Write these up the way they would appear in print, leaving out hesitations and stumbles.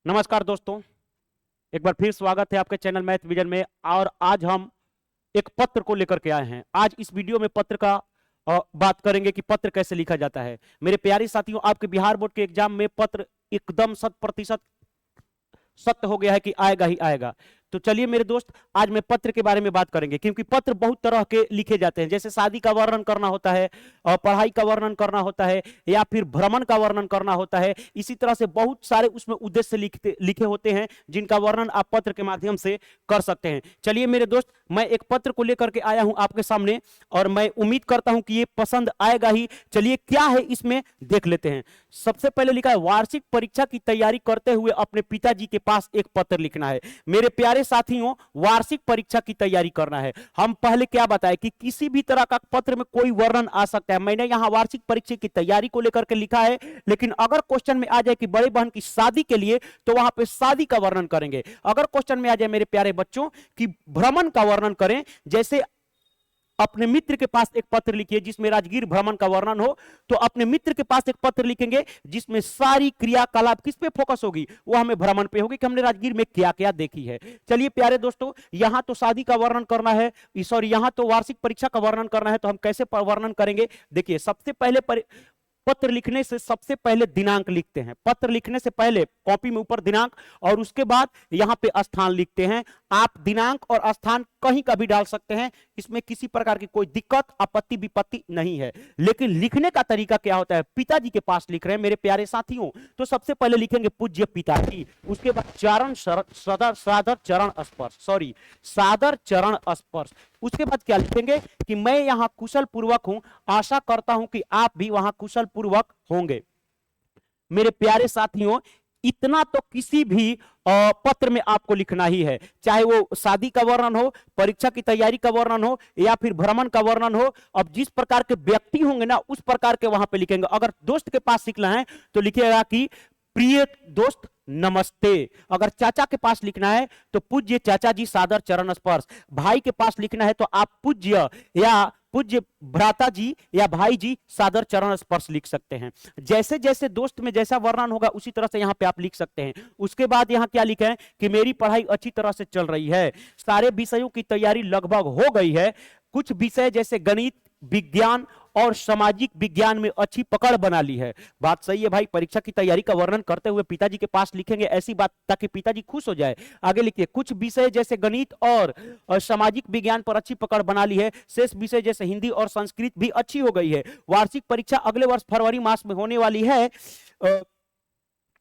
नमस्कार दोस्तों, एक बार फिर स्वागत है आपके चैनल मैथ विजन में। और आज हम एक पत्र को लेकर के आए हैं। आज इस वीडियो में पत्र का बात करेंगे कि पत्र कैसे लिखा जाता है। मेरे प्यारे साथियों, आपके बिहार बोर्ड के एग्जाम में पत्र एकदम 100% सत्य हो गया है कि आएगा ही आएगा। तो चलिए मेरे दोस्त, आज मैं पत्र के बारे में बात करेंगे, क्योंकि पत्र बहुत तरह के लिखे जाते हैं। जैसे शादी का वर्णन करना होता है, और पढ़ाई का वर्णन करना होता है, या फिर भ्रमण का वर्णन करना होता है। इसी तरह से बहुत सारे उसमें उद्देश्य लिखे होते हैं, जिनका वर्णन आप पत्र के माध्यम से कर सकते हैं। चलिए मेरे दोस्त, मैं एक पत्र को लेकर के आया हूं आपके सामने, और मैं उम्मीद करता हूं कि ये पसंद आएगा ही। चलिए क्या है इसमें देख लेते हैं। सबसे पहले लिखा है, वार्षिक परीक्षा की तैयारी करते हुए अपने पिताजी के पास एक पत्र लिखना है। मेरे प्यारे साथियों, वार्षिक परीक्षा की तैयारी करना है। हम पहले क्या बताएं कि किसी भी तरह का पत्र में कोई वर्णन आ सकता है। मैंने यहां वार्षिक परीक्षा की तैयारी को लेकर के लिखा है, लेकिन अगर क्वेश्चन में आ जाए कि बड़े बहन की शादी के लिए, तो वहां पे शादी का वर्णन करेंगे। अगर क्वेश्चन में आ जाए मेरे प्यारे बच्चों कि भ्रमण का वर्णन करें, जैसे अपने मित्र के पास एक पत्र लिखिए जिसमें राजगीर भ्रमण का वर्णन हो, तो अपने मित्र के पास एक पत्र लिखेंगे जिसमें सारी क्रियाकलाप किस पे फोकस होगी, वो हमें भ्रमण पे होगी कि हमने राजगीर में क्या क्या देखी है। चलिए प्यारे दोस्तों, यहां तो शादी का वर्णन करना है, सॉरी यहां तो वार्षिक परीक्षा का वर्णन करना है। तो हम कैसे वर्णन करेंगे? देखिए, सबसे पहले पत्र लिखने से सबसे पहले दिनांक लिखते हैं। पत्र लिखने से पहले कॉपी में ऊपर दिनांक, और उसके बाद यहां पे स्थान लिखते हैं। आप दिनांक और स्थान कहीं का भी डाल सकते हैं, इसमें किसी प्रकार की कोई दिक्कत आपत्ति विपत्ति नहीं है। लेकिन लिखने का तरीका क्या होता है? पिताजी के पास लिख रहे हैं मेरे प्यारे साथियों, तो सबसे पहले लिखेंगे पूज्य पिताजी। उसके बाद सादर चरण स्पर्श। उसके बाद क्या लिखेंगे कि मैं यहां कुशल पूर्वक हूं, आशा करता हूं कि आप भी वहां कुशल पूर्वक होंगे। मेरे प्यारे साथियों, इतना तो किसी भी पत्र में आपको लिखना ही है, चाहे वो शादी का वर्णन हो, परीक्षा की तैयारी का वर्णन हो, या फिर भ्रमण का वर्णन हो। अब जिस प्रकार के व्यक्ति होंगे ना, उस प्रकार के वहां पे लिखेंगे। अगर दोस्त के पास लिखना है तो लिखिएगा कि प्रिय दोस्त नमस्ते। अगर चाचा के पास लिखना है तो पूज्य चाचा जी सादर चरण स्पर्श। भाई के पास लिखना है तो आप पूज्य भ्राता जी या भाई जी सादर चरण स्पर्श लिख सकते हैं। जैसे जैसे दोस्त में जैसा वर्णन होगा उसी तरह से यहां पे आप लिख सकते हैं। उसके बाद यहां क्या लिखा है कि मेरी पढ़ाई अच्छी तरह से चल रही है, सारे विषयों की तैयारी लगभग हो गई है। कुछ विषय जैसे गणित, विज्ञान और सामाजिक विज्ञान में अच्छी पकड़ बना ली है। बात सही है भाई। परीक्षा की तैयारी का वर्णन करते हुए पिताजी के पास लिखेंगे ऐसी बात ताकि पिताजी खुश हो जाए। आगे लिखिए, कुछ विषय जैसे गणित और सामाजिक विज्ञान पर अच्छी पकड़ बना ली है। शेष विषय जैसे हिंदी और संस्कृत भी अच्छी हो गई है। वार्षिक परीक्षा अगले वर्ष फरवरी मास में होने वाली है।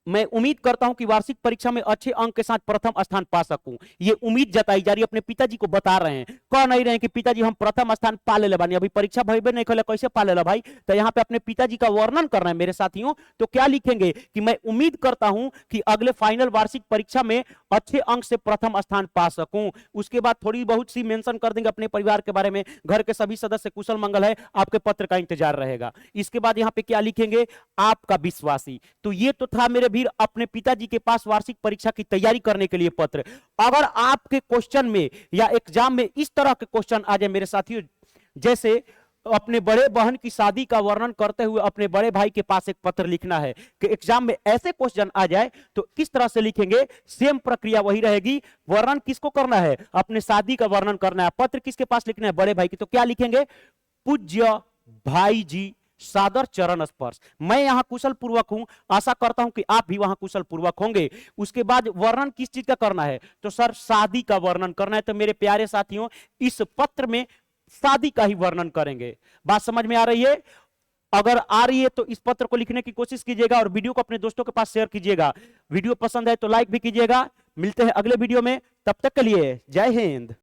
मैं उम्मीद करता हूं कि वार्षिक परीक्षा में अच्छे अंक के साथ प्रथम स्थान पा सकूं। ये उम्मीद जताई जा रही है, अपने पिताजी को बता रहे हैं। कह नहीं रहे हैं कि पिताजी हम प्रथम स्थान पा ले बानी, अभी परीक्षा भइबे नहीं कले, कैसे पा ले भाई। तो यहाँ पे अपने पिताजी का वर्णन कर रहे हैं मेरे साथियों। तो क्या लिखेंगे कि मैं उम्मीद करता हूं कि अगले फाइनल वार्षिक परीक्षा में अच्छे अंक से प्रथम स्थान पा सकूं। उसके बाद थोड़ी बहुत सी मेंशन कर देंगे अपने परिवार के बारे में, घर के सभी सदस्य कुशल मंगल है, आपके पत्र का इंतजार रहेगा। इसके बाद यहाँ पे क्या लिखेंगे, आपका विश्वासी। तो ये तो था मेरे भी अपने पिताजी के पास वार्षिक परीक्षा की तैयारी करने के लिए पत्र। अगर आपके क्वेश्चन में या एग्जाम में इस तरह के क्वेश्चन आ जाए मेरे साथियों, जैसे अपने बड़े बहन की शादी का वर्णन करते हुए अपने बड़े भाई के पास एक पत्र लिखना है, कि एग्जाम में ऐसे क्वेश्चन आ जाए तो किस तरह से लिखेंगे? सेम प्रक्रिया वही रहेगी। वर्णन किसको करना है? अपने शादी का वर्णन करना है। पत्र किसके पास लिखना है? बड़े भाई की। तो क्या लिखेंगे? पूज्य भाई जी सादर चरण स्पर्श। मैं यहां कुशल पूर्वक हूं, आशा करता हूं कि आप भी वहां कुशल पूर्वक होंगे। उसके बाद वर्णन किस चीज का करना है? तो सर शादी का वर्णन करना है। तो मेरे प्यारे साथियों, इस पत्र में शादी का ही वर्णन करेंगे। बात समझ में आ रही है? अगर आ रही है तो इस पत्र को लिखने की कोशिश कीजिएगा, और वीडियो को अपने दोस्तों के पास शेयर कीजिएगा। वीडियो पसंद है तो लाइक भी कीजिएगा। मिलते हैं अगले वीडियो में, तब तक के लिए जय हिंद।